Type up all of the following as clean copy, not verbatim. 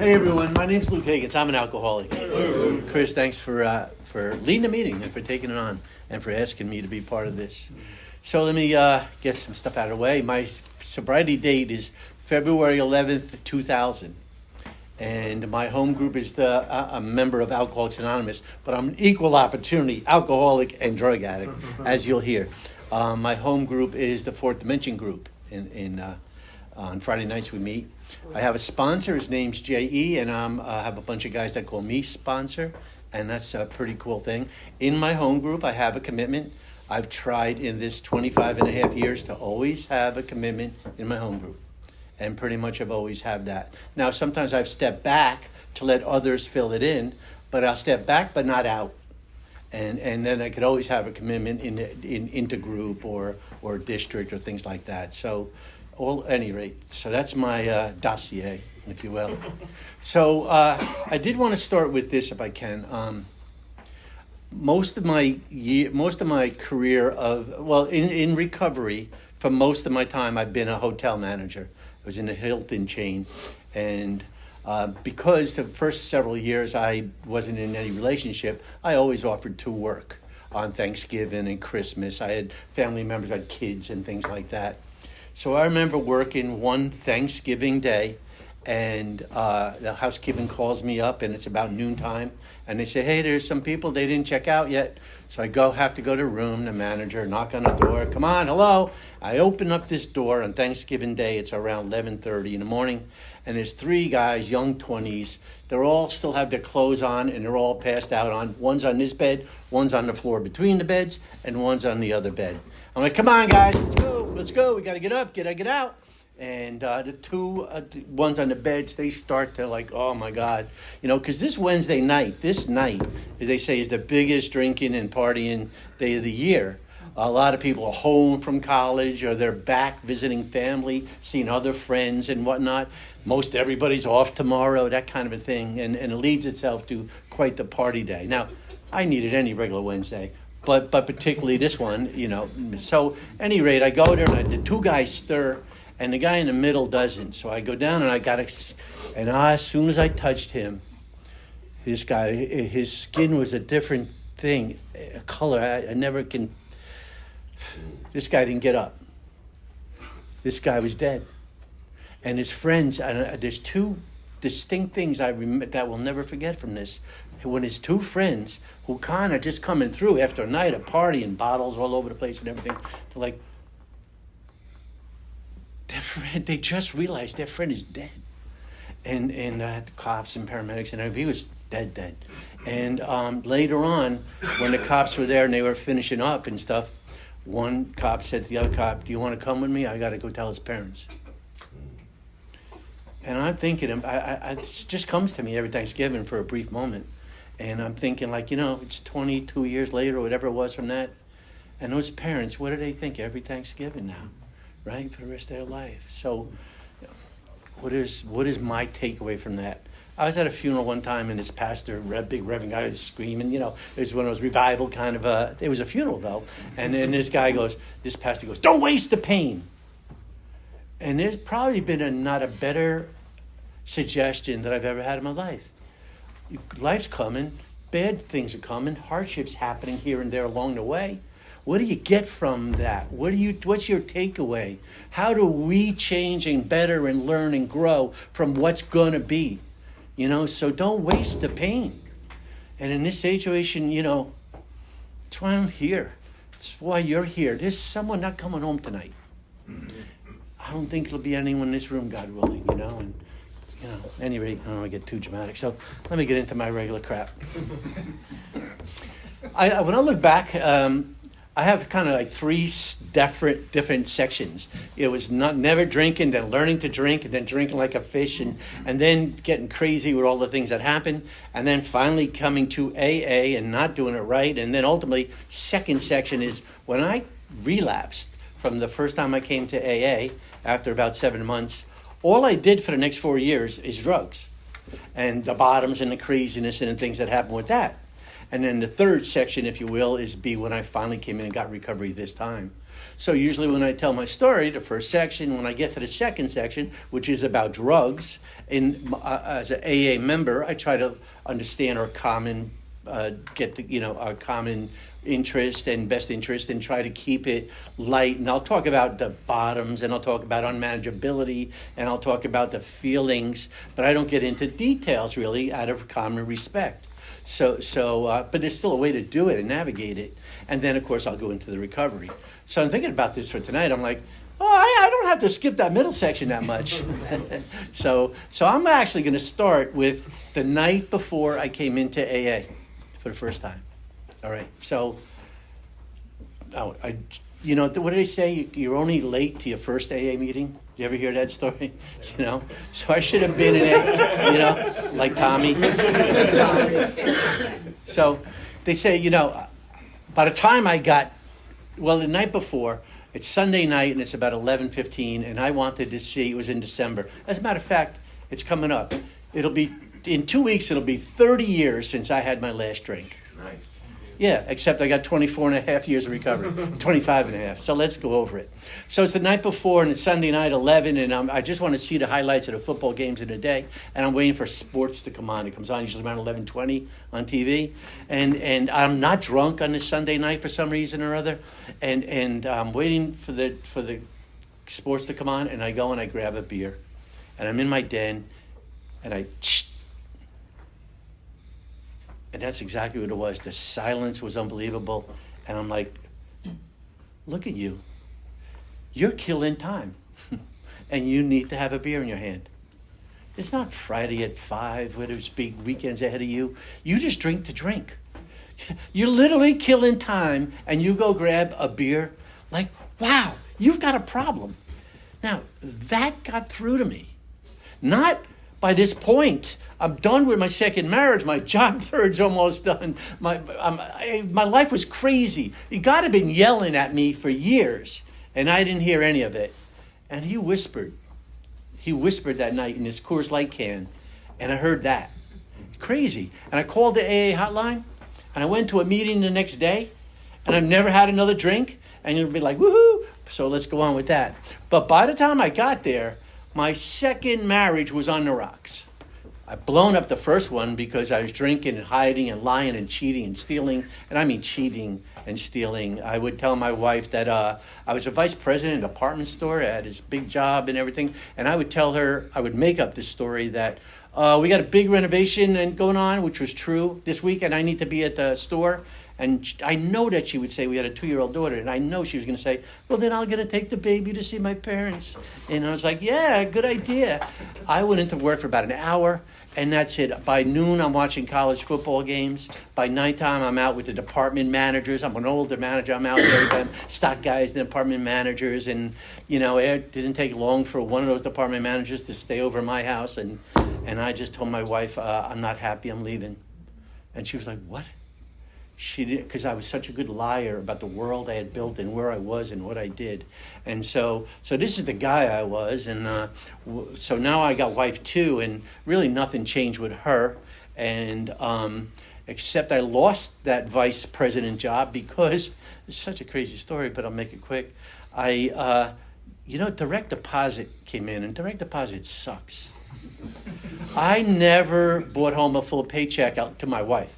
Hey everyone, my name's Luke Higgins. I'm an alcoholic. Hello. Chris, thanks for leading the meeting and for taking it on and for asking me to be part of this. So let me get some stuff out of the way. My sobriety date is February 11th, 2000. And my home group is a member of Alcoholics Anonymous, but I'm an equal opportunity alcoholic and drug addict, as you'll hear. My home group is the Fourth Dimension group. On Friday nights we meet. I have a sponsor. His name's J.E., and I have a bunch of guys that call me sponsor, and that's a pretty cool thing. In my home group, I have a commitment. I've tried in this 25 and a half years to always have a commitment in my home group, and pretty much I've always had that. Now, sometimes I've stepped back to let others fill it in, but I'll step back but not out. And then I could always have a commitment into group or district or things like that. So, at any rate, so that's my dossier, if you will. So I did want to start with this, if I can. Most of my career in recovery, for most of my time, I've been a hotel manager. I was in the Hilton chain, and because the first several years I wasn't in any relationship, I always offered to work on Thanksgiving and Christmas. I had family members, I had kids and things like that. So I remember working one Thanksgiving day, and the housekeeping calls me up, and it's about noontime, and they say, hey, there's some people, they didn't check out yet. So I have to go to the room, the manager, knock on the door, come on, hello. I open up this door on Thanksgiving Day, it's around 11:30 in the morning, and there's three guys, young 20s, they all still have their clothes on, and they're all passed out on, one's on this bed, one's on the floor between the beds, and one's on the other bed. I'm like, come on, guys, let's go. We got to get up, get out. And the two ones on the beds, they start to like, oh, my God. Because this Wednesday night, they say, is the biggest drinking and partying day of the year. A lot of people are home from college, or they're back visiting family, seeing other friends and whatnot. Most everybody's off tomorrow, that kind of a thing. And it leads itself to quite the party day. Now, I needed any regular Wednesday. But particularly this one, So, at any rate, I go there, and the two guys stir, and the guy in the middle doesn't. So I go down, and as soon as I touched him, his skin was a different thing, a color. I never can. This guy didn't get up. This guy was dead. And his friends, there's two distinct things I remember that we'll never forget from this. When his two friends, who kind of just coming through after a night of party and bottles all over the place and everything, they're like, they just realized their friend is dead. And the cops and paramedics and everything, he was dead. And later on, when the cops were there and they were finishing up and stuff, one cop said to the other cop, do you want to come with me? I got to go tell his parents. And I'm thinking, it just comes to me every Thanksgiving for a brief moment. And I'm thinking, it's 22 years later or whatever it was from that. And those parents, what do they think every Thanksgiving now, right, for the rest of their life? So what is my takeaway from that? I was at a funeral one time, and this pastor, big reverend guy, was screaming. It was one of those revival kind of it was a funeral, though. And then this pastor goes, don't waste the pain. And there's probably been not a better suggestion that I've ever had in my life. Life's coming, bad things are coming, hardships happening here and there along the way. What do you get from that? What's your takeaway? How do we change and better and learn and grow from what's going to be? So don't waste the pain. And in this situation, that's why I'm here. That's why you're here. There's someone not coming home tonight. I don't think there'll be anyone in this room, God willing, and anyway, I don't want to get too dramatic. So let me get into my regular crap. When I look back, I have kind of like three different sections. It was never drinking, then learning to drink, and then drinking like a fish, and then getting crazy with all the things that happened, and then finally coming to AA and not doing it right, and then ultimately, second section is when I relapsed from the first time I came to AA after about 7 months. All I did for the next 4 years is drugs, and the bottoms and the craziness and the things that happened with that. And then the third section, if you will, is B, when I finally came in and got recovery this time. So usually when I tell my story, the first section, when I get to the second section, which is about drugs, as an AA member, I try to understand our common, our common interest and best interest, and try to keep it light. And I'll talk about the bottoms, and I'll talk about unmanageability, and I'll talk about the feelings, but I don't get into details really out of common respect. But there's still a way to do it and navigate it. And then, of course, I'll go into the recovery. So I'm thinking about this for tonight. I'm like, I don't have to skip that middle section that much. So I'm actually going to start with the night before I came into AA for the first time. All right. So, what do they say? You're only late to your first AA meeting. Did you ever hear that story? So I should have been in it, like Tommy. So they say, by the time I got, the night before, it's Sunday night and it's about 11:15, and I wanted to see, it was in December. As a matter of fact, it's coming up. In 2 weeks, it'll be 30 years since I had my last drink. Nice. Yeah, except I got 24 and a half years of recovery, 25 and a half. So let's go over it. So it's the night before, and it's Sunday night, 11, and I just want to see the highlights of the football games of the day, and I'm waiting for sports to come on. It comes on usually around 11:20 on TV, and I'm not drunk on this Sunday night for some reason or other, and I'm waiting for the sports to come on, and I go and I grab a beer, and I'm in my den, and and that's exactly what it was. The silence was unbelievable. And I'm like, look at you. You're killing time. And you need to have a beer in your hand. It's not Friday at 5 where there's big weekends ahead of you. You just drink to drink. You're literally killing time, and you go grab a beer. Like, wow, you've got a problem. Now, that got through to me. Not by this point. I'm done with my second marriage. My job third's almost done. My life was crazy. He got to been yelling at me for years, and I didn't hear any of it. And he whispered. He whispered that night in his Coors Light can, and I heard that. Crazy. And I called the AA hotline, and I went to a meeting the next day, and I've never had another drink, and you'll be like, woohoo! So let's go on with that. But by the time I got there, my second marriage was on the rocks. I'd blown up the first one because I was drinking and hiding and lying and cheating and stealing. And I mean cheating and stealing. I would tell my wife that I was a vice president in a department store. I had this big job and everything. And I would tell her, I would make up this story that we got a big renovation going on, which was true this week, and I need to be at the store. And I know that she would say, we had a 2-year-old daughter, and I know she was going to say, well, then I'm going to take the baby to see my parents. And I was like, yeah, good idea. I went into work for about an hour, and that's it. By noon, I'm watching college football games. By nighttime, I'm out with the department managers. I'm an older manager. I'm out there with them, stock guys, the department managers. And, it didn't take long for one of those department managers to stay over at my house. And I just told my wife, I'm not happy, I'm leaving. And she was like, what? She did, because I was such a good liar about the world I had built and where I was and what I did. And so this is the guy I was. And so now I got wife too, and really nothing changed with her. And except I lost that vice president job because it's such a crazy story, but I'll make it quick. Direct deposit came in, and direct deposit sucks. I never brought home a full paycheck out to my wife.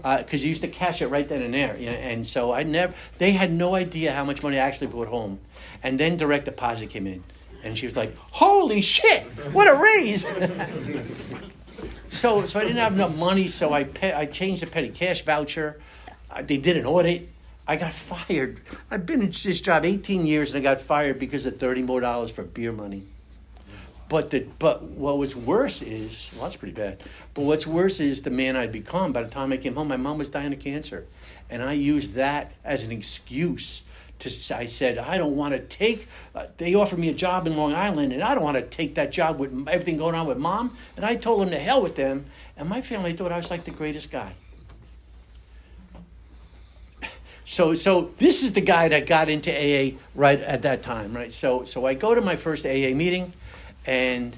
Because you used to cash it right then and there, and so they had no idea how much money I actually brought home. And then direct deposit came in, and she was like, holy shit, what a raise. So I didn't have enough money, so I changed the petty cash voucher. They did an audit. I got fired. I've been in this job 18 years, and I got fired because of $30 more for beer money. But what was worse is, that's pretty bad. But what's worse is the man I'd become. By the time I came home, my mom was dying of cancer. And I used that as an excuse I said, I don't want to take, they offered me a job in Long Island, and I don't want to take that job with everything going on with Mom. And I told them to hell with them. And my family thought I was like the greatest guy. So this is the guy that got into AA right at that time, right? So I go to my first AA meeting, and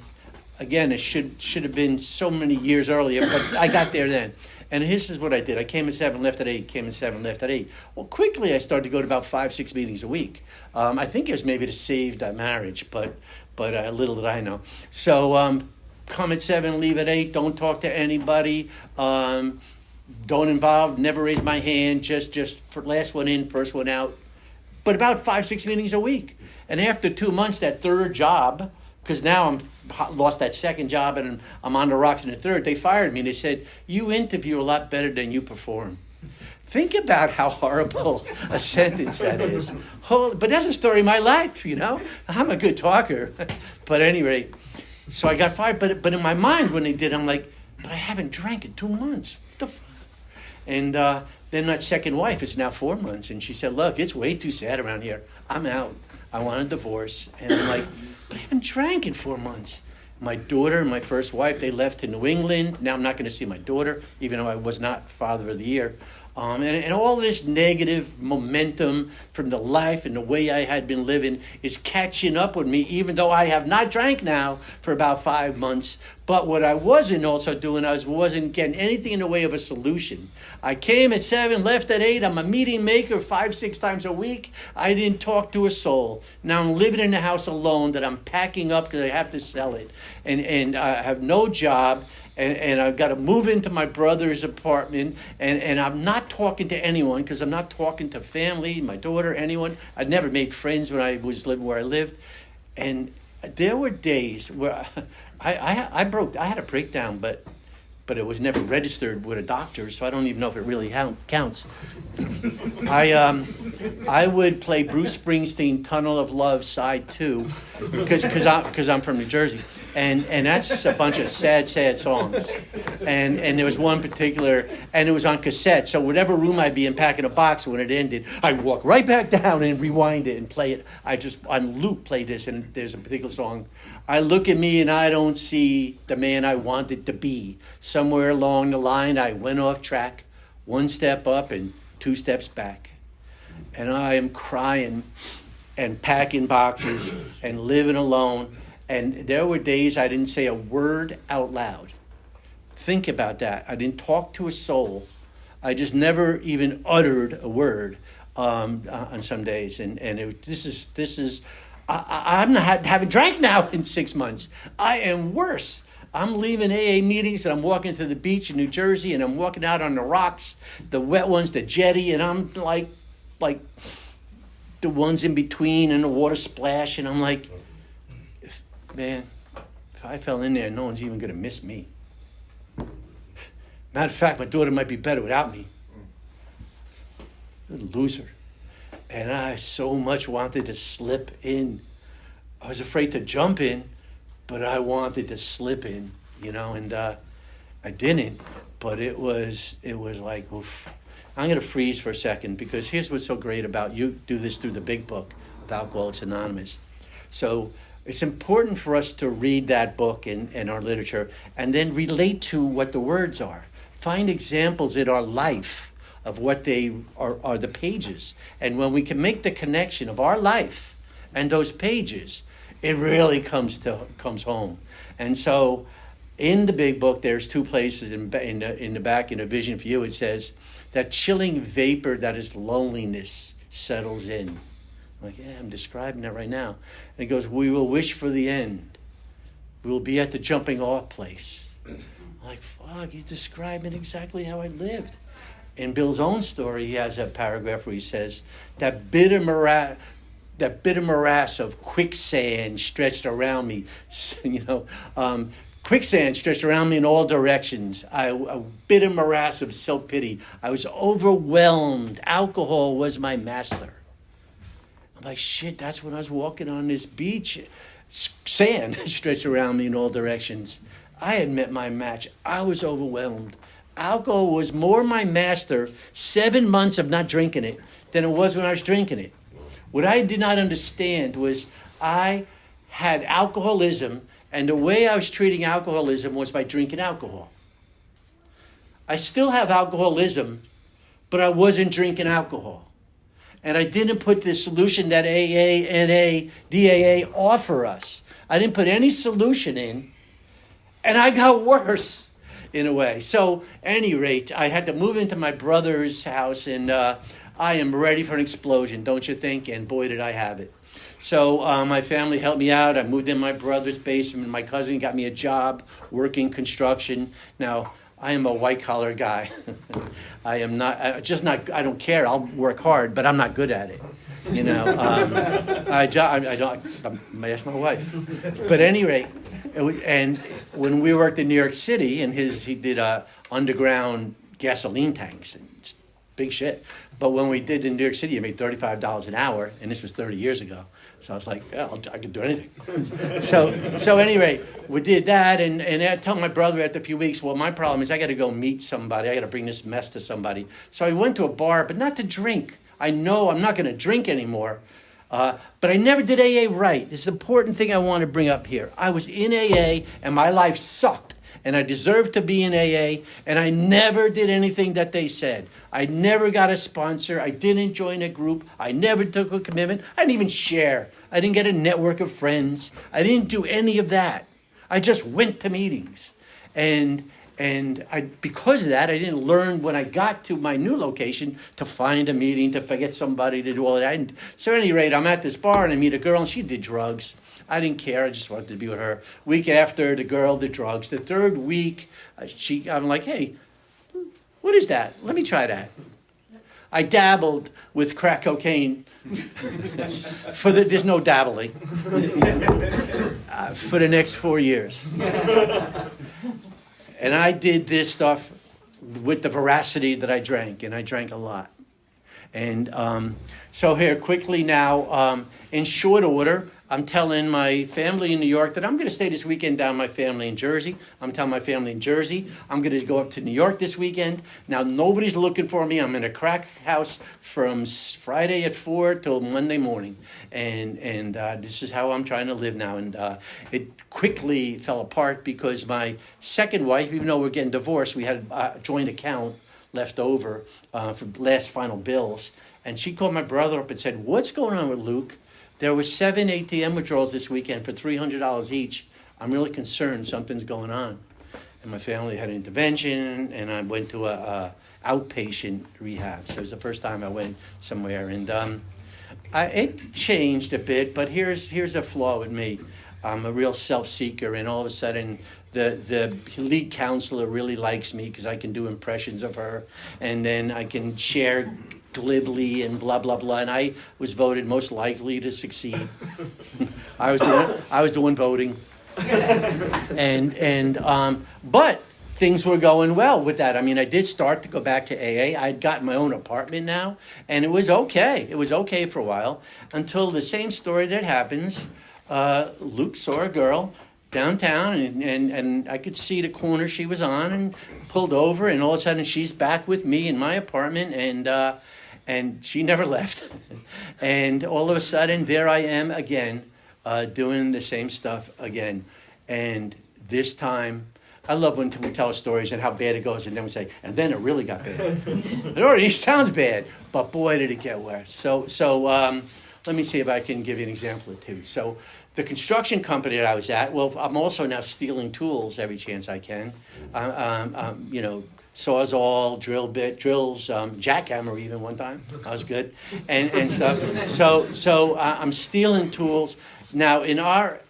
again, it should have been so many years earlier, but I got there then. And this is what I did. I came at 7, left at 8, came at 7, left at 8. Well, quickly I started to go to about 5, 6 meetings a week. I think it was maybe to save that marriage, but little did I know. So come at 7, leave at 8, don't talk to anybody, don't involve, never raise my hand, just for last one in, first one out. But about 5, 6 meetings a week. And after 2 months, that third job, because now I'm lost that second job and I'm on the rocks in the third, they fired me and they said, you interview a lot better than you perform. Think about how horrible a sentence that is. But that's a story of my life, I'm a good talker. But anyway, so I got fired. But in my mind when they did, I'm like, but I haven't drank in 2 months. What the fuck? And then my second wife is now 4 months. And she said, look, it's way too sad around here. I'm out. I want a divorce. And I'm like, but I haven't drank in 4 months. My daughter, my first wife, they left to New England. Now I'm not going to see my daughter, even though I was not Father of the Year. And all this negative momentum from the life and the way I had been living is catching up with me, even though I have not drank now for about 5 months. But what I wasn't also doing, I wasn't getting anything in the way of a solution. I came at 7, left at 8. I'm a meeting maker 5, 6 times a week. I didn't talk to a soul. Now I'm living in the house alone that I'm packing up because I have to sell it. And I have no job. And I've got to move into my brother's apartment, and I'm not talking to anyone because I'm not talking to family, my daughter, anyone. I'd never made friends when I was living where I lived. And there were days where I had a breakdown, but it was never registered with a doctor, so I don't even know if it really counts. I would play Bruce Springsteen, Tunnel of Love, Side 2, because I'm from New Jersey. And that's a bunch of sad songs. And there was one particular, and it was on cassette, so whatever room I'd be in, packing a box, when it ended, I'd walk right back down and rewind it and play it. I just, on loop, play this, and there's a particular song. I look at me and I don't see the man I wanted to be. Somewhere along the line, I went off track, 1 step up and 2 steps back. And I am crying and packing boxes and living alone. And there were days I didn't say a word out loud. Think about that. I didn't talk to a soul. I just never even uttered a word on some days. And this is. I'm not haven't drank now in 6 months. I am worse. I'm leaving AA meetings and I'm walking to the beach in New Jersey and I'm walking out on the rocks, the wet ones, the jetty, and I'm like the ones in between and the water splash, and I'm like, man, if I fell in there, no one's even going to miss me. Matter of fact, my daughter might be better without me. Little loser. And I so much wanted to slip in. I was afraid to jump in, but I wanted to slip in, and I didn't. But it was like, oof. I'm going to freeze for a second, because here's what's so great about you do this through the big book of Alcoholics Anonymous. So it's important for us to read that book and our literature and then relate to what the words are. Find examples in our life of what they are the pages. And when we can make the connection of our life and those pages, it really comes home. And so in the big book, there's 2 places in the back, in A Vision for You, it says, that chilling vapor that is loneliness settles in. I'm like, yeah, I'm describing that right now. And it goes, we will wish for the end. We will be at the jumping off place. I'm like, fuck, he's describing exactly how I lived. In Bill's own story, he has a paragraph where he says, that bitter morass of quicksand stretched around me, quicksand stretched around me in all directions. A bitter morass of self-pity. I was overwhelmed. Alcohol was my master. I'm like, shit, that's when I was walking on this beach. Sand stretched around me in all directions. I had met my match. I was overwhelmed. Alcohol was more my master 7 months of not drinking it than it was when I was drinking it. What I did not understand was I had alcoholism, and the way I was treating alcoholism was by drinking alcohol. I still have alcoholism, but I wasn't drinking alcohol. And I didn't put the solution that AA, NA, DAA offer us. I didn't put any solution in And I got worse in a way. So, any rate, I had to move into my brother's house, and I am ready for an explosion, don't you think? And boy, did I have it. So my family helped me out. I moved in my brother's basement. My cousin got me a job working construction. Now, I am a white-collar guy. I am not, I don't care. I'll work hard, but I'm not good at it. You know, I ask my wife. But at any rate, and when we worked in New York City, and he did underground gasoline tanks, and it's big shit. But when we did in New York City, you made $35 an hour, and this was 30 years ago. So I was like, yeah, I could do anything. So anyway, we did that, and I told my brother after a few weeks, well, my problem is I got to go meet somebody. I got to bring this mess to somebody. So I went to a bar, but not to drink. I know I'm not going to drink anymore, but I never did AA right. This is the important thing I want to bring up here. I was in AA, and my life sucked. And I deserved to be in AA, and I never did anything that they said. I never got a sponsor. I didn't join a group. I never took a commitment. I didn't even share. I didn't get a network of friends. I didn't do any of that. I just went to meetings. And because of that, I didn't learn when I got to my new location to find a meeting, to get somebody to do all that. So at any rate, I'm at this bar, and I meet a girl, and she did drugs. I didn't care. I just wanted to be with her. Week after, the girl did drugs. The third week, I'm like, hey, what is that? Let me try that. I dabbled with crack cocaine. There's no dabbling. For the next 4 years. And I did this stuff with the veracity that I drank, and I drank a lot. And so here, quickly now, in short order, I'm telling my family in New York that I'm going to stay this weekend down my family in Jersey. I'm telling my family in Jersey I'm going to go up to New York this weekend. Now, nobody's looking for me. I'm in a crack house from Friday at 4 till Monday morning. And this is how I'm trying to live now. And it quickly fell apart because my second wife, even though we're getting divorced, we had a joint account left over for last final bills. And she called my brother up and said, what's going on with Luke? There were 7 ATM withdrawals this weekend for $300 each. I'm really concerned something's going on. And my family had an intervention, and I went to a outpatient rehab. So it was the first time I went somewhere. And it changed a bit, but here's a flaw with me. I'm a real self-seeker, and all of a sudden the lead counselor really likes me because I can do impressions of her, and then I can share glibly and blah blah blah, and I was voted most likely to succeed. I was the one voting, but things were going well with that. I mean, I did start to go back to AA. I'd gotten my own apartment now, and it was okay. It was okay for a while until the same story that happens. Luke saw a girl downtown, and I could see the corner she was on, and pulled over, and all of a sudden she's back with me in my apartment, and she never left. And all of a sudden, there I am again, doing the same stuff again. And this time, I love when we tell stories and how bad it goes, and then we say, and then it really got bad. It already sounds bad, but boy, did it get worse. So let me see if I can give you an example or two. So the construction company that I was at, well, I'm also now stealing tools every chance I can. Sawzall, drill bit, drills, jackhammer even one time. That was good, and stuff. So I'm stealing tools. Now, in our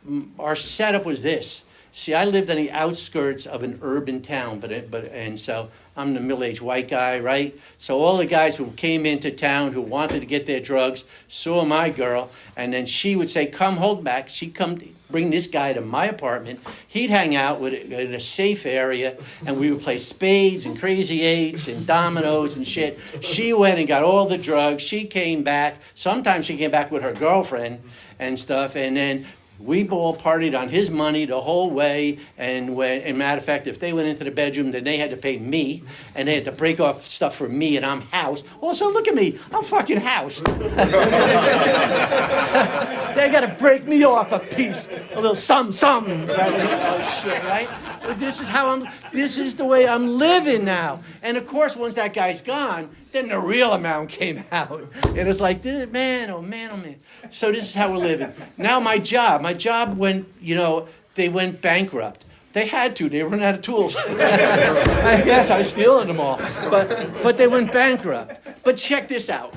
setup was this. See, I lived on the outskirts of an urban town, and so I'm the middle-aged white guy, right? So all the guys who came into town who wanted to get their drugs saw my girl, and then she would say, "Come, hold back." She'd come bring this guy to my apartment. He'd hang out in a safe area, and we would play spades and crazy eights and dominoes and shit. She went and got all the drugs. She came back. Sometimes she came back with her girlfriend and stuff, and then we all partied on his money the whole way, and matter of fact, if they went into the bedroom, then they had to pay me, and they had to break off stuff for me, and I'm house. Also, look at me, I'm fucking house. They got to break me off a piece, a little something, right? Oh shit, right? This is the way I'm living now. And of course, once that guy's gone, then the real amount came out. And it's like, man, oh man, oh man. So this is how we're living. Now my job went, they went bankrupt. They had to. They ran out of tools. I guess I was stealing them all. But they went bankrupt. But check this out.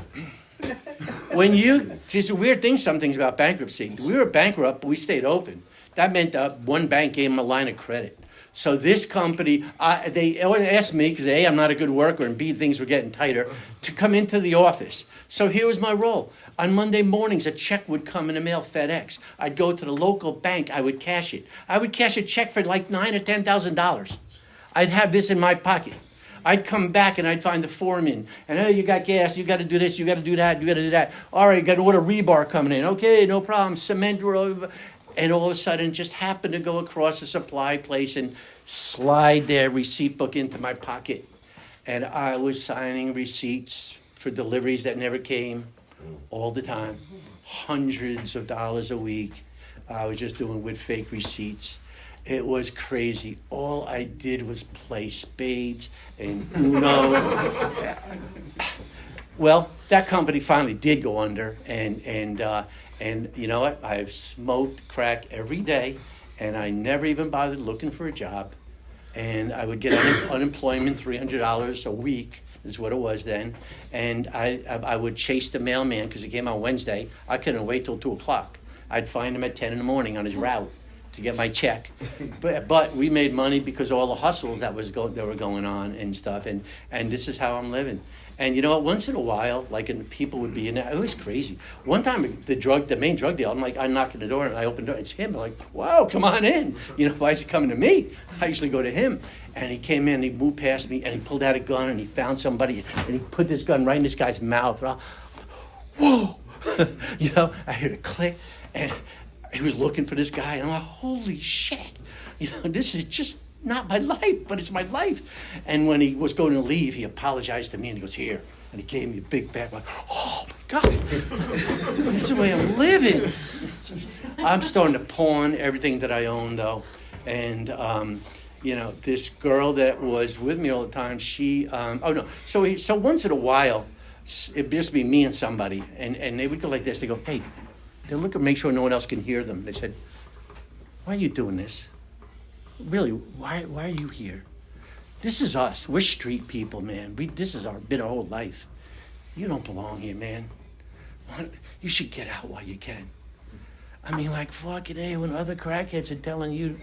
It's a weird thing, some things about bankruptcy. We were bankrupt, but we stayed open. That meant one bank gave them a line of credit. So this company, they always asked me, because A, I'm not a good worker, and B, things were getting tighter, to come into the office. So here was my role. On Monday mornings, a check would come in the mail, FedEx. I'd go to the local bank. I would cash it. I would cash a check for like $9,000 or $10,000. I'd have this in my pocket. I'd come back and I'd find the foreman. And, oh, you got gas. You got to do this. You got to do that. You got to do that. All right, got to order rebar coming in. Okay, no problem. Cement. And all of a sudden, just happened to go across a supply place and slide their receipt book into my pocket. And I was signing receipts for deliveries that never came all the time. Hundreds of dollars a week. I was just doing with fake receipts. It was crazy. All I did was play spades and Uno. Well, that company finally did go under, and you know what? I've smoked crack every day, and I never even bothered looking for a job. And I would get unemployment, $300 a week is what it was then. And I would chase the mailman because he came on Wednesday. I couldn't wait till 2 o'clock. I'd find him at 10 in the morning on his route to get my check. But we made money because of all the hustles that were going on and stuff. And this is how I'm living. And you know what? Once in a while, people would be in there. It was crazy. One time, the main drug dealer, I'm knocking the door and I open the door. It's him. I'm like, wow, come on in. You know, why is he coming to me? I usually go to him. And he came in, he moved past me, and he pulled out a gun and he found somebody and he put this gun right in this guy's mouth. Whoa! You know, I heard a click, and he was looking for this guy, and I'm like, holy shit! You know, this is just not my life, but it's my life. And when he was going to leave, he apologized to me, and he goes, here. And he gave me a big bag. I'm like, oh, my God. This is the way I'm living. I'm starting to pawn everything that I own, though. And, you know, this girl that was with me all the time, she, So once in a while, it'd just be me and somebody. And they would go like this. They go, hey, they look and make sure no one else can hear them. They said, why are you doing this? Really, why are you here? This is us. We're street people, man. This has been our whole life. You don't belong here, man. You should get out while you can. I mean, like, fucking A, when other crackheads are telling you.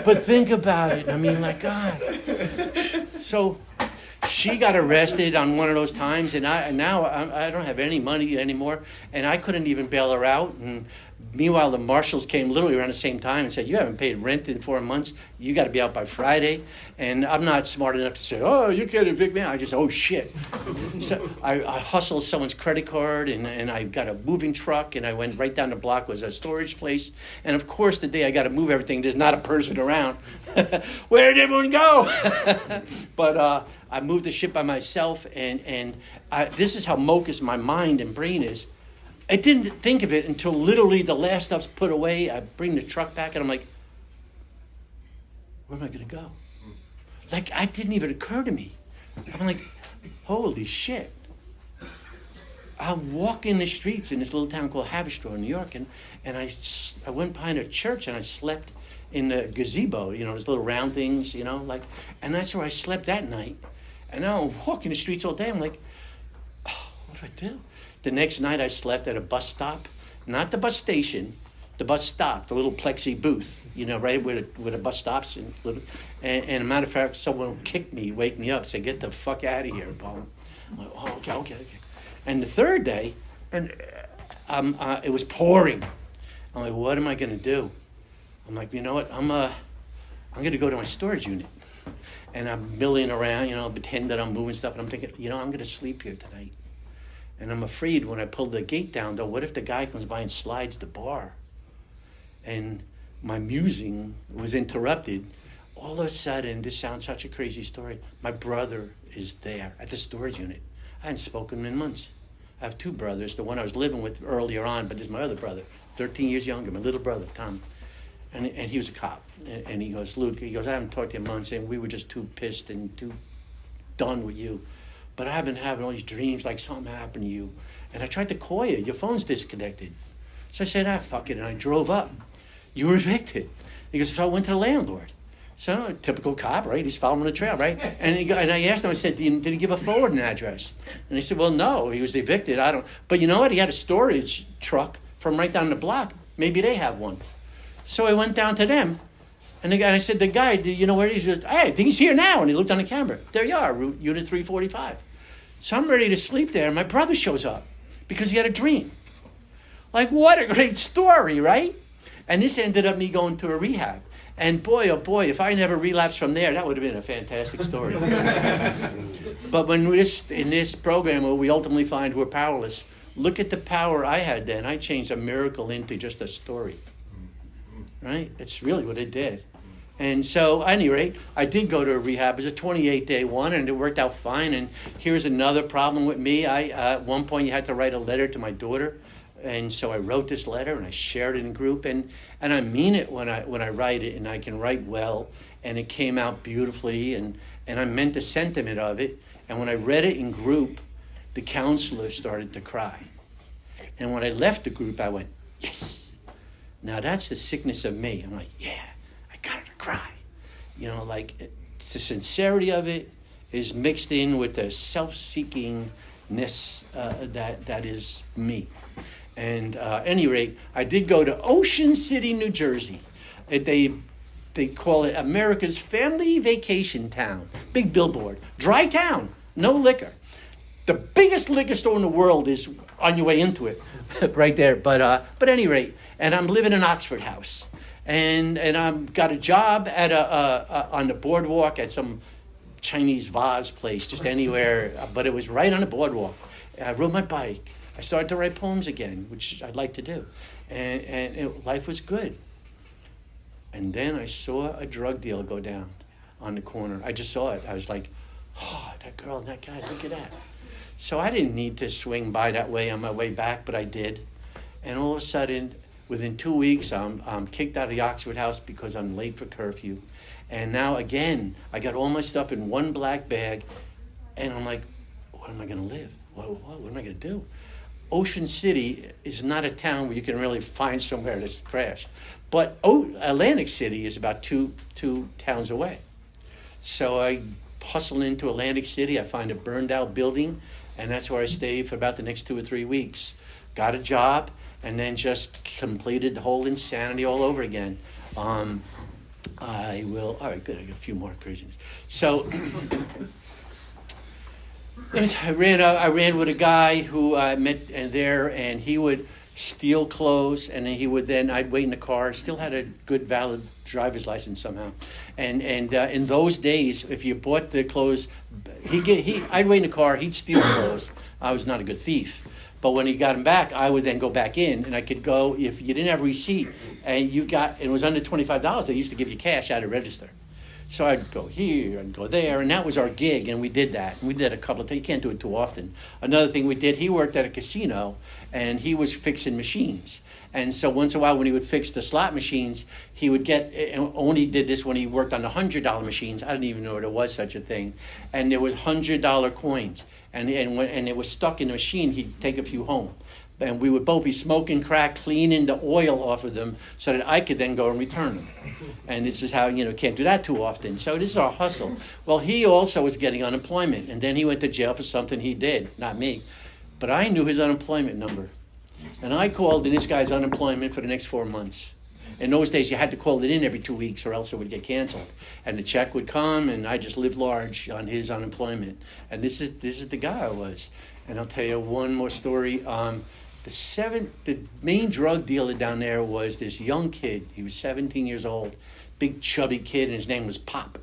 But think about it. I mean, like, God. So she got arrested on one of those times, and I don't have any money anymore, and I couldn't even bail her out. And meanwhile, the marshals came literally around the same time and said, you haven't paid rent in 4 months. You got to be out by Friday. And I'm not smart enough to say, oh, you can't evict me. I just, oh, shit. So I hustled someone's credit card, and I got a moving truck, and I went right down the block, was a storage place. And, of course, the day I got to move everything, there's not a person around. Where did everyone go? But I moved the shit by myself, and this is how mocus my mind and brain is. I didn't think of it until literally the last stuff's put away. I bring the truck back, and I'm like, where am I going to go? Like, it didn't even occur to me. I'm like, holy shit. I'm walking the streets in this little town called Haverstraw in New York, and I went behind a church, and I slept in the gazebo, you know, those little round things, you know, like, and that's where I slept that night. And now I'm walking the streets all day. I'm like, oh, what do I do? The next night I slept at a bus stop, not the bus station, the bus stop, the little plexi booth, you know, right where the bus stops. And a matter of fact, someone kicked me, wake me up, say, get the fuck out of here, Paul. I'm like, oh, okay. And the third day, and it was pouring. I'm like, what am I going to do? I'm like, you know what? I'm going to go to my storage unit. And I'm milling around, you know, pretend that I'm moving stuff. And I'm thinking, you know, I'm going to sleep here tonight. And I'm afraid when I pull the gate down, though, what if the guy comes by and slides the bar? And my musing was interrupted. All of a sudden, this sounds such a crazy story, my brother is there at the storage unit. I hadn't spoken to him in months. I have two brothers. The one I was living with earlier on, but this is my other brother, 13 years younger, my little brother, Tom. And he was a cop. And he goes, Luke, I haven't talked to you in months, and we were just too pissed and too done with you. but I've been having all these dreams like something happened to you. And I tried to call you. Your phone's disconnected. So I said, fuck it. And I drove up. You were evicted. He goes, so I went to the landlord. So, typical cop, right? He's following the trail, right? And I asked him, I said, did he give a forwarding address? And he said, well, no, he was evicted. I don't. But you know what? He had a storage truck from right down the block. Maybe they have one. So I went down to them. And I said, the guy, do you know where he is? He goes, hey, I think he's here now. And he looked on the camera. There you are, Unit 345. So I'm ready to sleep there. And my brother shows up because he had a dream. Like, what a great story, right? And this ended up me going to a rehab. And boy, oh boy, if I never relapsed from there, that would have been a fantastic story. But in this program where we ultimately find we're powerless, look at the power I had then. I changed a miracle into just a story. Right? It's really what it did. And so, at any rate, I did go to a rehab. It was a 28-day one, and it worked out fine. And here's another problem with me. At one point, you had to write a letter to my daughter. And so I wrote this letter and I shared it in group, and I mean it when I write it, and I can write well, and it came out beautifully, and I meant the sentiment of it. And when I read it in group, the counselor started to cry. And when I left the group, I went, yes. Now that's the sickness of me. I'm like, yeah, I got her to cry. You know, like it's the sincerity of it is mixed in with the self-seekingness that is me. And at any rate, I did go to Ocean City, New Jersey. They call it America's family vacation town. Big billboard. Dry town. No liquor. The biggest liquor store in the world is on your way into it, right there. But at any rate, and I'm living in Oxford House. And I've got a job at on the boardwalk at some Chinese vase place, just anywhere. But it was right on the boardwalk. I rode my bike. I started to write poems again, which I'd like to do. And life was good. And then I saw a drug deal go down on the corner. I just saw it. I was like, oh, that girl and that guy, look at that. So I didn't need to swing by that way on my way back, but I did. And all of a sudden, within 2 weeks, I'm kicked out of the Oxford House because I'm late for curfew. And now, again, I got all my stuff in one black bag. And I'm like, where am I going to live? What am I going to do? Ocean City is not a town where you can really find somewhere to crash. But Atlantic City is about two towns away. So I hustle into Atlantic City. I find a burned out building, and that's where I stayed for about the next 2 or 3 weeks. Got a job, and then just completed the whole insanity all over again. All right, good, I got a few more craziness. So I ran with a guy who I met there, and he would steal clothes, and then I'd wait in the car. Still had a good, valid driver's license somehow. And in those days, if you bought the clothes, I'd wait in the car. He'd steal clothes. I was not a good thief, but when he got them back, I would then go back in, and I could go if you didn't have a receipt and it was under $25. They used to give you cash out of register. So I'd go here and go there, and that was our gig, and we did that. We did a couple of times. You can't do it too often. Another thing we did, he worked at a casino, and he was fixing machines. And so once in a while when he would fix the slot machines, he would get, and only did this when he worked on the $100 machines. I didn't even know there was such a thing. And there was $100 coins. And it was stuck in the machine, he'd take a few home. And we would both be smoking crack, cleaning the oil off of them so that I could then go and return them. And this is how, can't do that too often. So this is our hustle. Well, he also was getting unemployment. And then he went to jail for something he did, not me. But I knew his unemployment number. And I called in this guy's unemployment for the next 4 months. In those days, you had to call it in every 2 weeks or else it would get canceled. And the check would come, and I just lived large on his unemployment. And this is the guy I was. And I'll tell you one more story. The main drug dealer down there was this young kid. He was 17 years old, big chubby kid, and his name was Pop.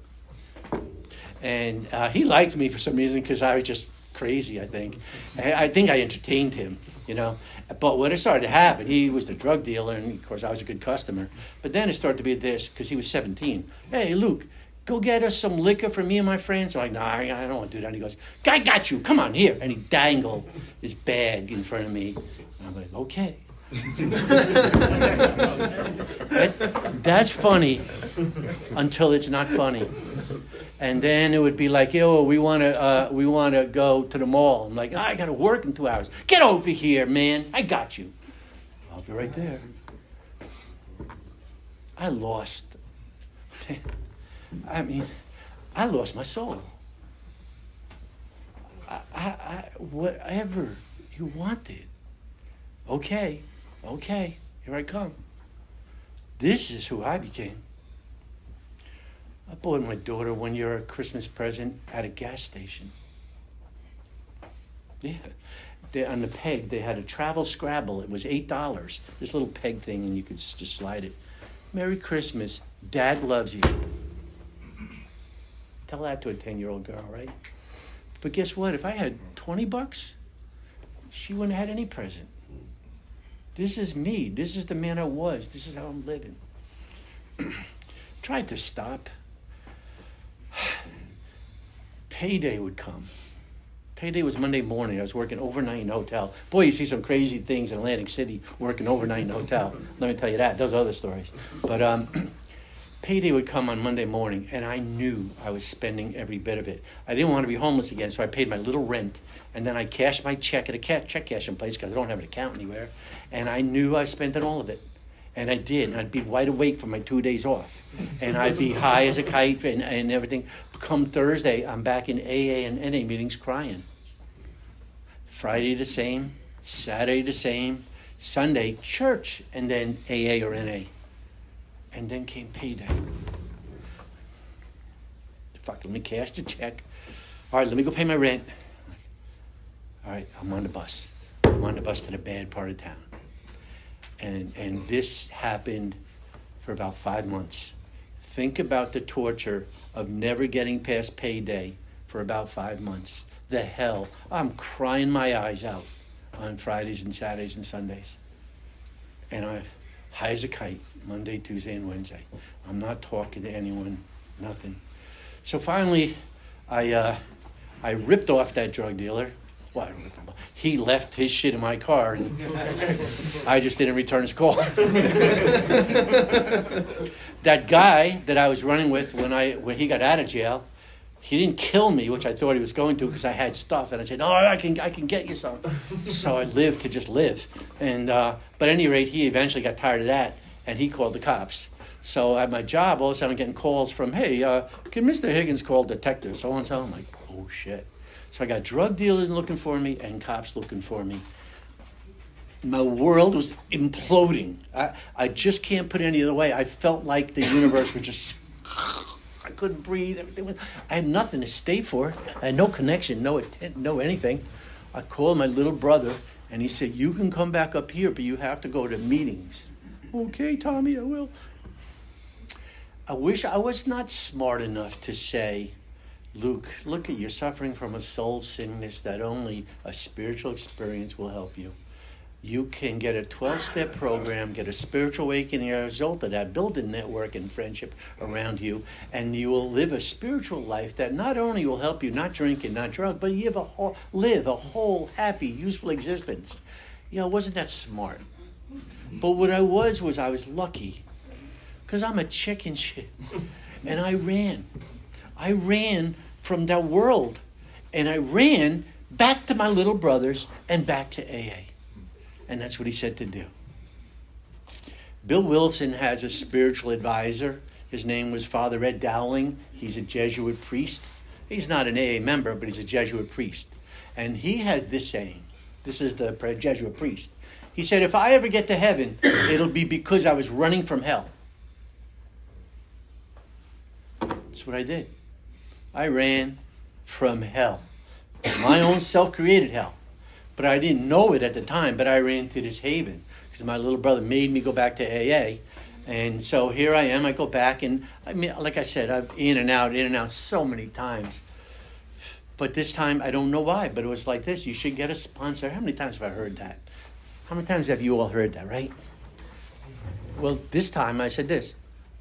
And he liked me for some reason because I was just crazy, I think. I think I entertained him, But when it started to happen, he was the drug dealer, and of course I was a good customer. But then it started to be this, because he was 17. Hey, Luke, go get us some liquor for me and my friends. I'm like, nah, I don't want to do that. And he goes, I got you, come on, here. And he dangled his bag in front of me. I'm like, okay. That's funny until it's not funny. And then it would be like, yo, we want to go to the mall. I'm like, I got to work in 2 hours. Get over here, man. I got you. I'll be right there. I lost my soul. Whatever you wanted. Okay, here I come. This is who I became. I bought my daughter one year a Christmas present at a gas station. Yeah. On the peg, they had a travel Scrabble. It was $8. This little peg thing, and you could just slide it. Merry Christmas. Dad loves you. Tell that to a 10-year-old girl, right? But guess what? If I had $20, she wouldn't have had any present. This is me. This is the man I was. This is how I'm living. Tried to stop. Payday would come. Payday was Monday morning. I was working overnight in a hotel. Boy, you see some crazy things in Atlantic City working overnight in a hotel. Let me tell you that. Those are other stories. But payday would come on Monday morning, and I knew I was spending every bit of it. I didn't want to be homeless again, so I paid my little rent, and then I cashed my check at a check cashing place because I don't have an account anywhere, and I knew I spent all of it. And I did, and I'd be wide awake for my 2 days off. And I'd be high as a kite and everything. Come Thursday, I'm back in AA and NA meetings crying. Friday the same, Saturday the same, Sunday church, and then AA or NA. And then came payday. Fuck, let me cash the check. All right, let me go pay my rent. All right, I'm on the bus. I'm on the bus to the bad part of town. And this happened for about 5 months. Think about the torture of never getting past payday for about 5 months. The hell. I'm crying my eyes out on Fridays and Saturdays and Sundays. And I'm high as a kite, Monday, Tuesday, and Wednesday. I'm not talking to anyone, nothing. So finally, I ripped off that drug dealer. Well, he left his shit in my car, and I just didn't return his call. That guy that I was running with when he got out of jail, he didn't kill me, which I thought he was going to because I had stuff, and I said, "No, I can get you some." So I lived to just live, and but at any rate, he eventually got tired of that, and he called the cops. So at my job, all of a sudden I'm getting calls from, "Hey, can Mr. Higgins call detective so and so?" I'm like, "Oh shit." So I got drug dealers looking for me and cops looking for me. My world was imploding. I just can't put it any other way. I felt like the universe was just, I couldn't breathe. I had nothing to stay for. I had no connection, no anything. I called my little brother, and he said, "You can come back up here, but you have to go to meetings." "Okay, Tommy, I will." I wish I was not smart enough to say, "Luke, look at you're suffering from a soul sickness that only a spiritual experience will help you. You can get a 12-step program, get a spiritual awakening as a result of that, build a network and friendship around you, and you will live a spiritual life that not only will help you not drink and not drug, but you live a whole, happy, useful existence." Wasn't that smart? But what I was lucky, because I'm a chicken shit, and I ran from that world, and I ran back to my little brothers and back to AA. And that's what he said to do. Bill Wilson has a spiritual advisor. His name was Father Ed Dowling. He's a Jesuit priest. He's not an AA member, but he's a Jesuit priest. And he had this saying. This is the Jesuit priest. He said, "If I ever get to heaven, it'll be because I was running from hell." That's what I did. I ran from hell. My own self-created hell. But I didn't know it at the time, but I ran to this haven because my little brother made me go back to AA. And so here I am. I go back, and I mean, like I said, I've in and out so many times. But this time, I don't know why, but it was like this. You should get a sponsor. How many times have I heard that? How many times have you all heard that, right? Well, this time I said this.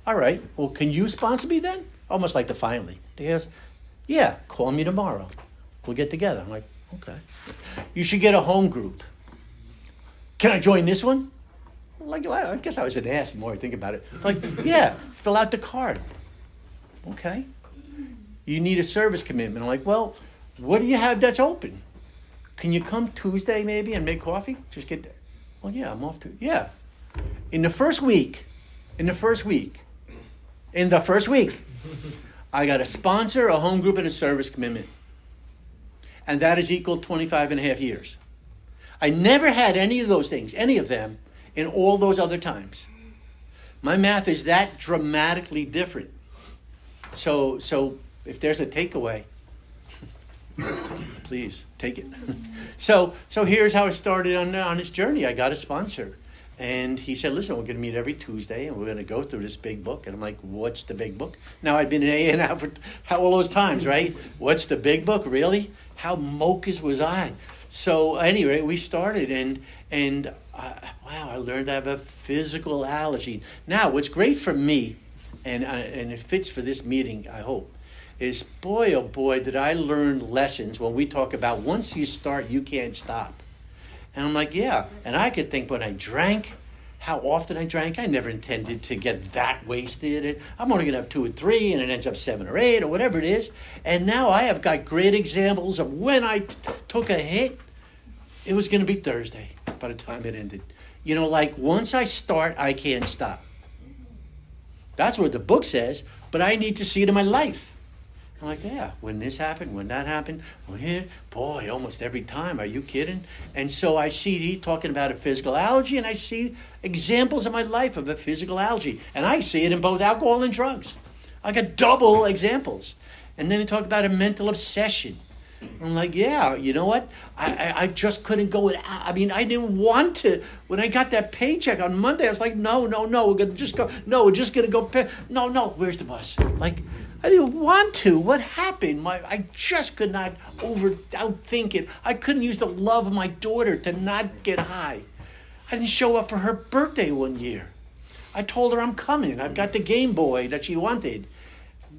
"All right, well, can you sponsor me then?" Almost like finally. He goes, "Yeah, call me tomorrow. We'll get together." I'm like, "Okay." "You should get a home group." "Can I join this one?" Like, I guess I was an ass the more I think about it. Like, "Yeah, fill out the card." "Okay." You need a service commitment. I'm like, well, what do you have that's open? Can you come Tuesday maybe and make coffee? Just get there. Well, yeah, I'm off to. Yeah. In the first week, I got a sponsor, a home group, and a service commitment. And that is equal 25 and a half years. I never had any of those things, any of them, in all those other times. My math is that dramatically different. So if there's a takeaway, please take it. So here's how it started on this journey. I got a sponsor. And he said, listen, we're going to meet every Tuesday, and we're going to go through this big book. And I'm like, what's the big book? Now, I've been in AA now for all those times, right? What's the big book? Really? How mochas was I? So anyway, we started, and wow, I learned to have a physical allergy. Now, what's great for me, and it fits for this meeting, I hope, is boy, oh boy, did I learn lessons when we talk about once you start, you can't stop. And I'm like, yeah. And I could think when I drank, how often I drank. I never intended to get that wasted. I'm only going to have 2 or 3, and it ends up 7 or 8 or whatever it is. And now I have got great examples of when I took a hit. It was going to be Thursday by the time it ended. You know, like once I start, I can't stop. That's what the book says, but I need to see it in my life. I'm like, yeah, when this happened, when that happened, well, here, boy, almost every time. Are you kidding? And so I see he's talking about a physical allergy, and I see examples in my life of a physical allergy. And I see it in both alcohol and drugs. I got double examples. And then he talked about a mental obsession. I'm like, yeah, you know what? I just couldn't go with, I mean, I didn't want to. When I got that paycheck on Monday, I was like, no, we're going to just go. No, we're just going to go. No, where's the bus? Like, I didn't want to. What happened? I just could not outthink it. I couldn't use the love of my daughter to not get high. I didn't show up for her birthday one year. I told her I'm coming. I've got the Game Boy that she wanted.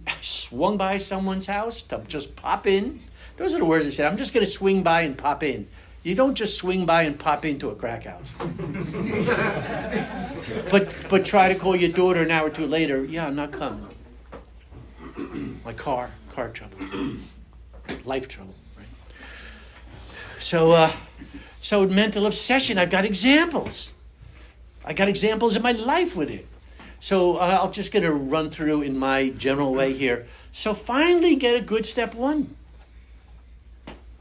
I swung by someone's house to just pop in. Those are the words I said. I'm just going to swing by and pop in. You don't just swing by and pop into a crack house. but try to call your daughter an hour or two later. Yeah, I'm not coming. My car trouble. Life trouble, right? So mental obsession, I've got examples. I got examples in my life with it. So I'm just going to run through in my general way here. So finally get a good step 1.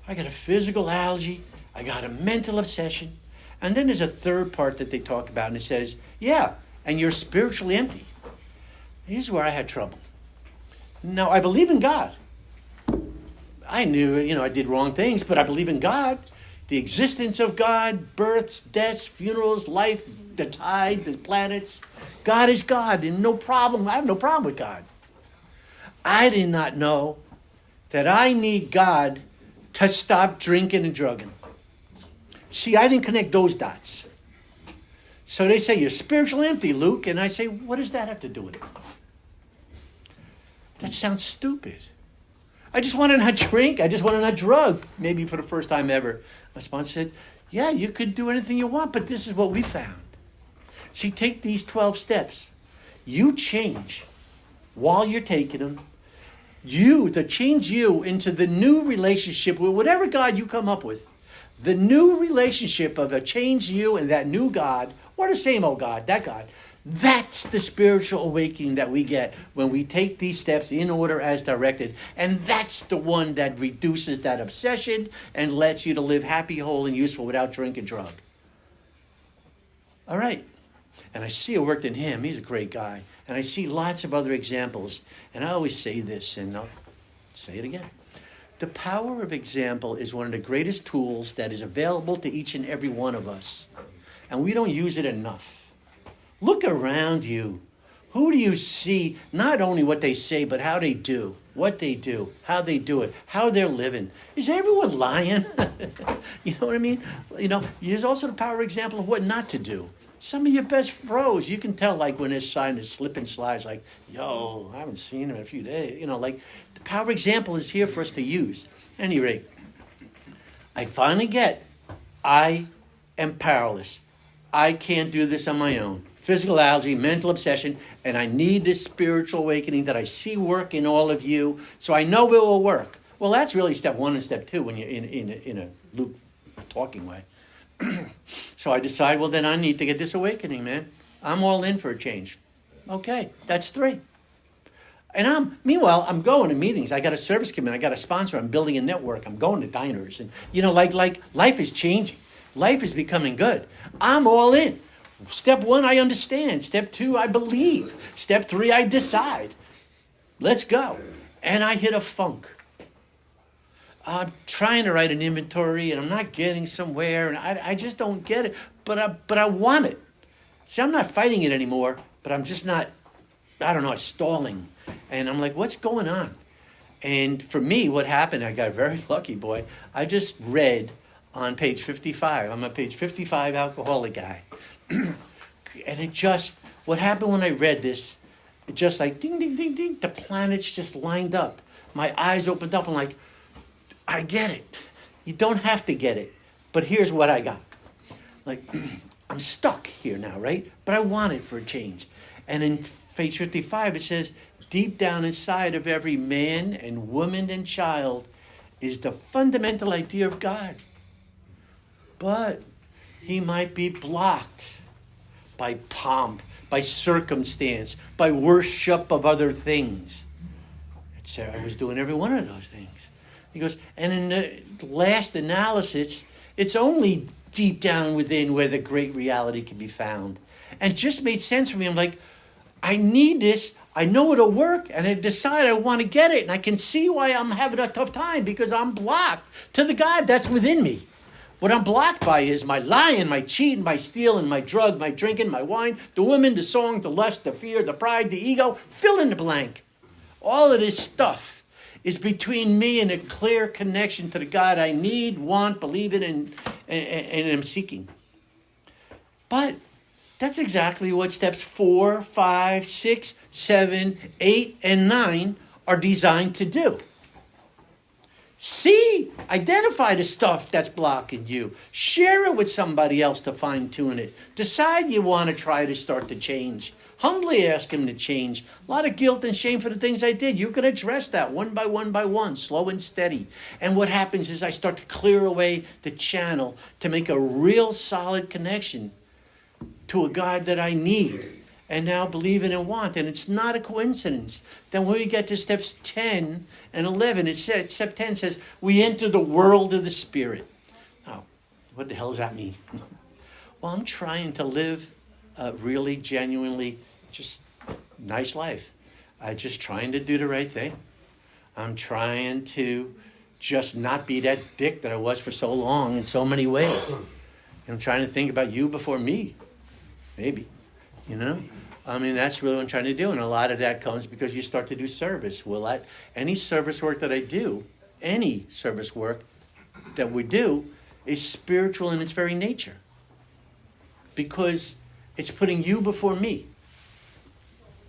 I got a physical allergy. I got a mental obsession. And then there's a third part that they talk about, and it says, yeah, and you're spiritually empty. Here's where I had trouble. Now, I believe in God. I knew, I did wrong things, but I believe in God. The existence of God, births, deaths, funerals, life, the tide, the planets. God is God, and no problem. I have no problem with God. I did not know that I need God to stop drinking and drugging. See, I didn't connect those dots. So they say, you're spiritually empty, Luke. And I say, what does that have to do with it? That sounds stupid. I just want to not drink. I just want to not drug. Maybe for the first time ever. My sponsor said, yeah, you could do anything you want, but this is what we found. See, take these 12 steps. You change while you're taking them. To change you into the new relationship with whatever God you come up with. The new relationship of a change you and that new God, or the same old God, that God. That's the spiritual awakening that we get when we take these steps in order as directed. And that's the one that reduces that obsession and lets you to live happy, whole, and useful without drink and drug. All right. And I see it worked in him. He's a great guy. And I see lots of other examples. And I always say this, and I'll say it again. The power of example is one of the greatest tools that is available to each and every one of us. And we don't use it enough. Look around you. Who do you see? Not only what they say, but how they do. What they do. How they do it. How they're living. Is everyone lying? You know what I mean? There's also the power example of what not to do. Some of your best bros, you can tell, like, when this sign is slip and slides, like, yo, I haven't seen him in a few days. The power example is here for us to use. At any rate, I finally get, I am powerless. I can't do this on my own. physical allergy, mental obsession, and I need this spiritual awakening that I see work in all of you, so I know it will work. Well, that's really step 1 and step 2 when you're in a Luke talking way. So I decide, well, then I need to get this awakening, man. I'm all in for a change. Okay, that's 3. And meanwhile, I'm going to meetings. I got a service committee. I got a sponsor. I'm building a network. I'm going to diners. And, like life is changing. Life is becoming good. I'm all in. Step 1, I understand. Step 2, I believe. Step 3, I decide. Let's go. And I hit a funk. I'm trying to write an inventory, and I'm not getting somewhere, and I just don't get it. But I want it. See, I'm not fighting it anymore, but I'm just not, stalling. And I'm like, what's going on? And for me, what happened, I got very lucky, boy. I just read on page 55. I'm a page 55 alcoholic guy. And what happened when I read this, it just like ding, ding, ding, ding, the planets just lined up. My eyes opened up. I'm like, I get it. You don't have to get it. But here's what I got. Like, I'm stuck here now, right? But I want it for a change. And in page 55, it says, deep down inside of every man and woman and child is the fundamental idea of God. But he might be blocked by pomp, by circumstance, by worship of other things. I was doing every one of those things. He goes, and in the last analysis, it's only deep down within where the great reality can be found. And it just made sense for me. I'm like, I need this. I know it'll work. And I decide I want to get it. And I can see why I'm having a tough time, because I'm blocked to the God that's within me. What I'm blocked by is my lying, my cheating, my stealing, my drug, my drinking, my wine, the women, the song, the lust, the fear, the pride, the ego. Fill in the blank. All of this stuff is between me and a clear connection to the God I need, want, believe in, and am seeking. But that's exactly what steps 4, 5, 6, 7, 8, and 9 are designed to do. See, identify the stuff that's blocking you. Share it with somebody else to fine-tune it. Decide you want to try to start to change. Humbly ask him to change. A lot of guilt and shame for the things I did. You can address that one by one, slow and steady. And what happens is I start to clear away the channel to make a real solid connection to a God that I need and now believe in and want. And it's not a coincidence. Then when we get to steps 10 and 11, step 10 says, we enter the world of the Spirit. Oh, what the hell does that mean? Well, I'm trying to live a really genuinely just nice life. I'm just trying to do the right thing. I'm trying to just not be that dick that I was for so long in so many ways. I'm trying to think about you before me, maybe, I mean, that's really what I'm trying to do. And a lot of that comes because you start to do service. Well, any service work that I do, any service work that we do is spiritual in its very nature. Because it's putting you before me.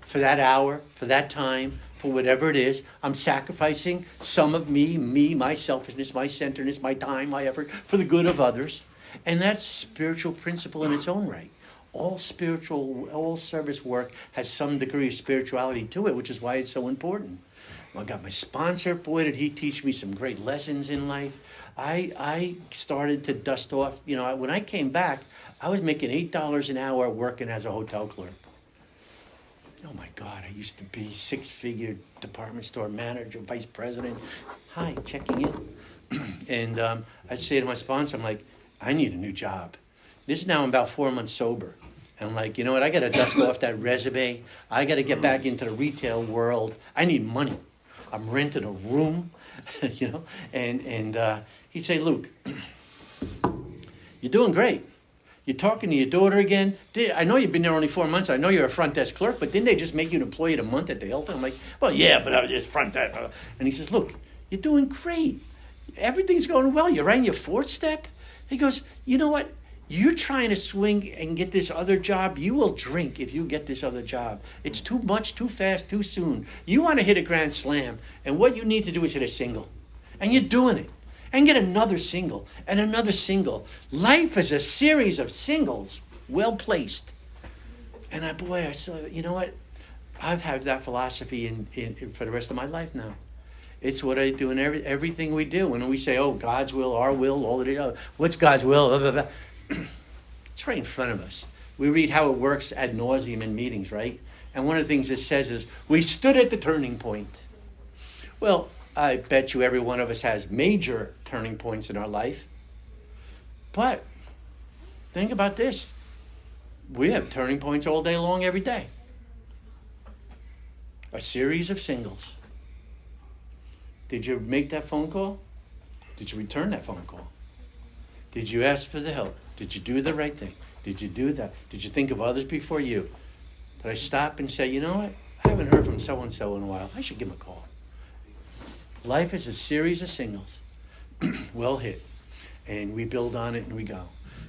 For that hour, for that time, for whatever it is, I'm sacrificing some of me, my selfishness, my centeredness, my time, my effort, for the good of others. And that's spiritual principle in its own right. All service work has some degree of spirituality to it, which is why it's so important. I got my sponsor. Boy, did he teach me some great lessons in life. I started to dust off. When I came back, I was making $8 an hour working as a hotel clerk. Oh, my God. I used to be six-figure department store manager, vice president. Hi, checking in. And I'd say to my sponsor, I'm like, I need a new job. This is now I'm about 4 months sober. And I'm like, you know what? I got to dust off that resume. I got to get back into the retail world. I need money. I'm renting a room, And he'd say, Luke, you're doing great. You're talking to your daughter again. I know you've been there only 4 months. I know you're a front desk clerk, but didn't they just make you an employee of the month at the Hilton? I'm like, well, yeah, but I was just front desk. And he says, look, you're doing great. Everything's going well. You're right in your fourth step. He goes, you know what? You're trying to swing and get this other job. You will drink if you get this other job. It's too much, too fast, too soon. You want to hit a grand slam, and what you need to do is hit a single. And you're doing it. And get another single, and another single. Life is a series of singles, well placed. And I saw, you know what? I've had that philosophy in for the rest of my life now. It's what I do in everything we do. When we say, oh, God's will, our will, all of it, what's God's will? Blah, blah, blah. It's right in front of us. We read how it works ad nauseum in meetings, right? And one of the things it says is, we stood at the turning point. Well, I bet you every one of us has major turning points in our life. But think about this. We have turning points all day long, every day. A series of singles. Did you make that phone call? Did you return that phone call? Did you ask for the help? Did you do the right thing? Did you do that? Did you think of others before you? Did I stop and say, you know what? I haven't heard from so-and-so in a while. I should give him a call. Life is a series of singles. Well hit. And we build on it and we go.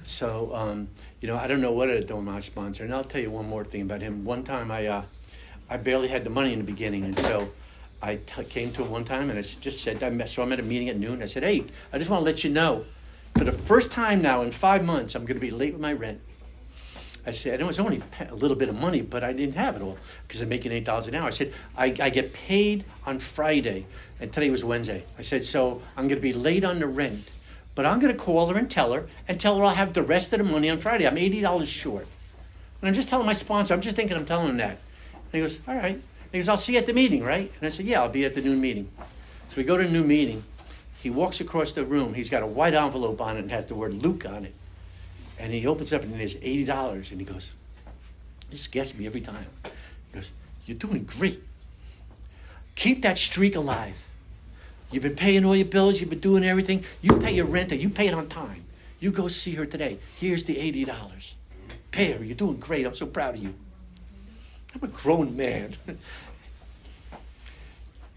So, I don't know what to do with my sponsor. And I'll tell you one more thing about him. One time I barely had the money in the beginning. And so I came to him one time and I just said, so I'm at a meeting at noon. I said, hey, I just want to let you know, for the first time now in 5 months, I'm going to be late with my rent. I said, it was only a little bit of money, but I didn't have it all because I'm making $8 an hour. I said, I get paid on Friday, and today was Wednesday. I said, so I'm going to be late on the rent, but I'm going to call her and tell her I'll have the rest of the money on Friday. I'm $80 short. And I'm just telling my sponsor, I'm just thinking I'm telling him that. And he goes, all right. He goes, I'll see you at the meeting, right? And I said, yeah, I'll be at the noon meeting. So we go to the noon meeting. He walks across the room. He's got a white envelope on it and has the word Luke on it. And he opens up and there's $80. And he goes, this gets me every time. He goes, you're doing great. Keep that streak alive. You've been paying all your bills. You've been doing everything. You pay your rent and you pay it on time. You go see her today. Here's the $80. Pay her. You're doing great. I'm so proud of you. I'm a grown man.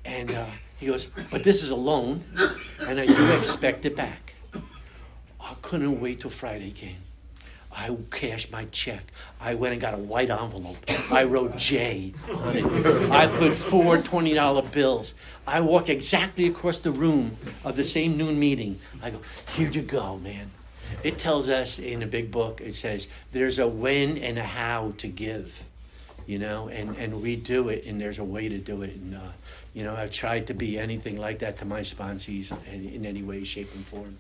And he goes, but this is a loan, and I do expect it back. I couldn't wait till Friday came. I cashed my check. I went and got a white envelope. I wrote J on it. I put 4 $20 bills. I walk exactly across the room of the same noon meeting. I go, here you go, man. It tells us in a big book, it says, there's a when and a how to give. And we do it, and there's a way to do it. And, I've tried to be anything like that to my sponsees in any way, shape, and form.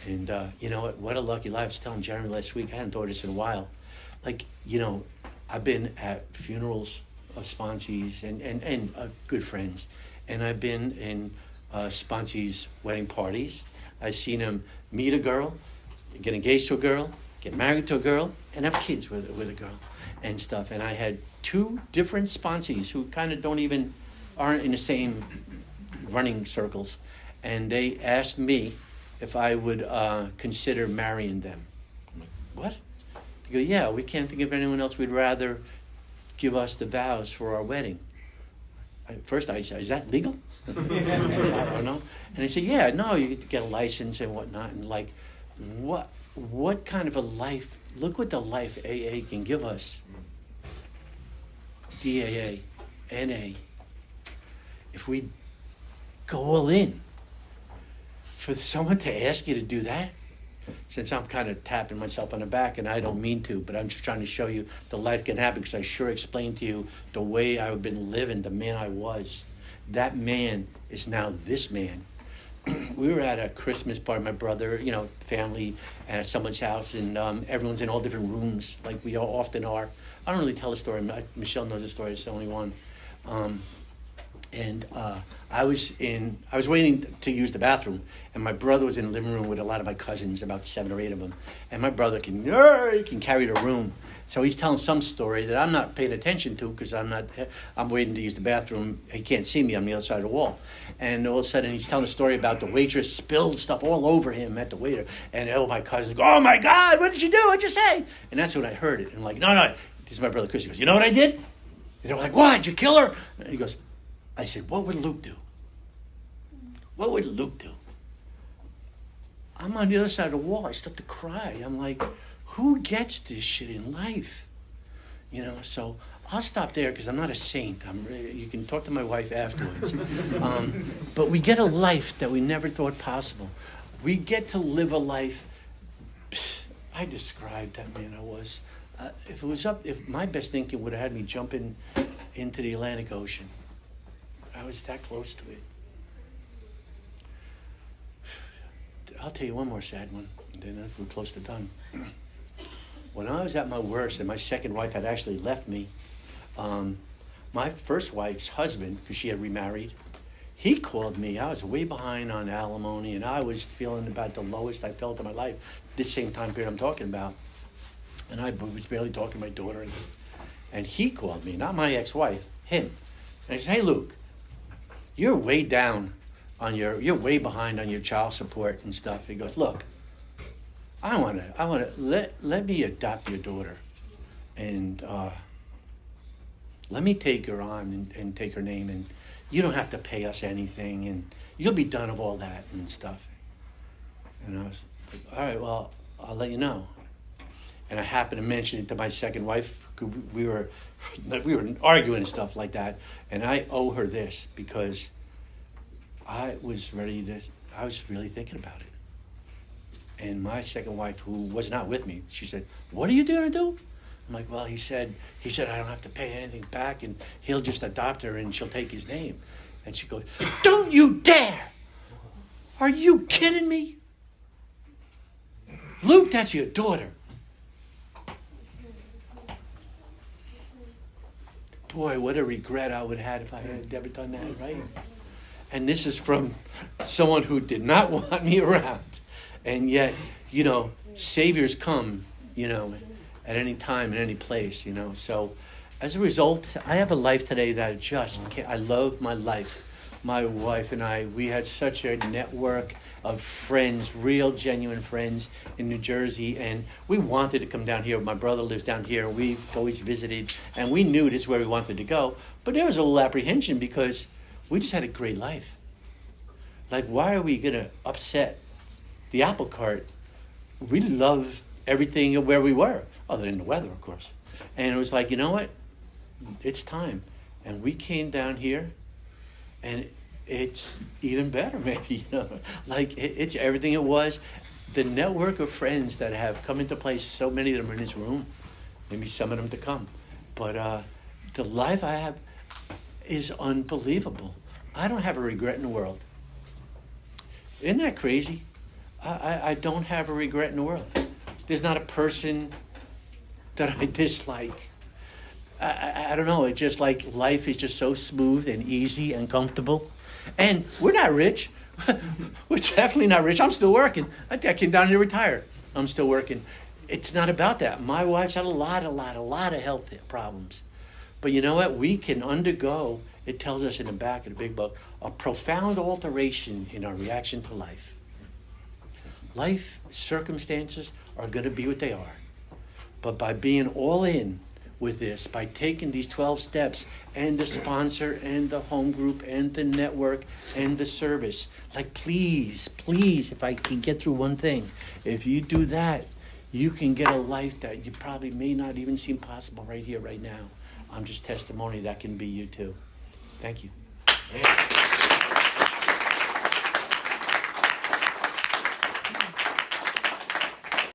And you know what a lucky life. I was telling Jeremy last week, I hadn't thought this in a while. I've been at funerals of sponsees and good friends. And I've been in sponsees' wedding parties. I've seen them meet a girl, get engaged to a girl, get married to a girl, and have kids with a girl and stuff. And I had 2 different sponsees who kind of aren't in the same running circles. And they asked me if I would consider marrying them. I'm like, what? They go, yeah, we can't think of anyone else. We'd rather give us the vows for our wedding. First I said, is that legal? I don't know. And they said, yeah, no, you get a license and whatnot. And what kind of a life, look what the life AA can give us. DAA, NA. If we go all in, for someone to ask you to do that, since I'm kind of tapping myself on the back, and I don't mean to, but I'm just trying to show you the life can happen, because I sure explained to you the way I've been living, the man I was. That man is now this man. We were at a Christmas party, my brother, family, at someone's house, and everyone's in all different rooms, like we all often are. I don't really tell the story. Michelle knows the story. It's the only one. I was waiting to use the bathroom, and my brother was in the living room with a lot of my cousins, about 7 or 8 of them. And my brother can carry the room. So he's telling some story that I'm not paying attention to, because I'm waiting to use the bathroom. He can't see me, on the other side of the wall. And all of a sudden he's telling a story about the waitress spilled stuff all over him at the waiter. And my cousins go, oh my God, what did you do? What'd you say? And that's when I heard it. And I'm like, no. This is my brother Chris. He goes, you know what I did? And they're like, what? Did you kill her? And he goes, I said, what would Luke do? What would Luke do? I'm on the other side of the wall. I start to cry. I'm like, who gets this shit in life? So I'll stop there, because I'm not a saint. You can talk to my wife afterwards. But we get a life that we never thought possible. We get to live a life. I described that man I was. if my best thinking would have had me jumping into the Atlantic Ocean. I was that close to it. I'll tell you one more sad one, and then we're close to done. When I was at my worst and my second wife had actually left me, my first wife's husband, because she had remarried, he called me. I was way behind on alimony, and I was feeling about the lowest I felt in my life, this same time period I'm talking about. And I was barely talking to my daughter. And he called me, not my ex-wife, him. And he said, hey, Luke, you're way down on you're way behind on your child support and stuff. He goes, look, I want to let me adopt your daughter. And let me take her on and take her name, and you don't have to pay us anything, and you'll be done of all that and stuff. And I was like, all right, well, I'll let you know. And I happened to mention it to my second wife. We were arguing and stuff like that, and I owe her this because I was really thinking about it. And my second wife, who was not with me, she said, what are you going to do? I'm like, well, he said I don't have to pay anything back, and he'll just adopt her, and she'll take his name. And she goes, don't you dare! Are you kidding me? Luke, that's your daughter. Boy, what a regret I would have had if I had never done that, right? And this is from someone who did not want me around. And yet, saviors come, at any time, in any place, So as a result, I have a life today that I love my life. My wife and I, we had such a network of friends, real genuine friends in New Jersey, and we wanted to come down here. My brother lives down here, and we've always visited, and we knew this is where we wanted to go. But there was a little apprehension because we just had a great life. Like, why are we going to upset the apple cart? We loved everything where we were, other than the weather, of course. And it was like, you know what? It's time. And we came down here, and it's even better, maybe. Like, it's everything it was. The network of friends that have come into place, so many of them are in this room, maybe some of them to come. But the life I have is unbelievable. I don't have a regret in the world. Isn't that crazy? I don't have a regret in the world. There's not a person that I dislike. I don't know. It's just like life is just so smooth and easy and comfortable. And we're not rich. We're definitely not rich. I'm still working. I came down here retired. I'm still working. It's not about that. My wife's had a lot of health problems. But you know what? We can undergo, it tells us in the back of the big book, a profound alteration in our reaction to life. Life circumstances are going to be what they are. But by being all in with this, by taking these 12 steps and the sponsor and the home group and the network and the service, like please, if I can get through one thing, if you do that, you can get a life that you probably may not even seem possible right here, right now. I'm just testimony that can be you too. Thank you.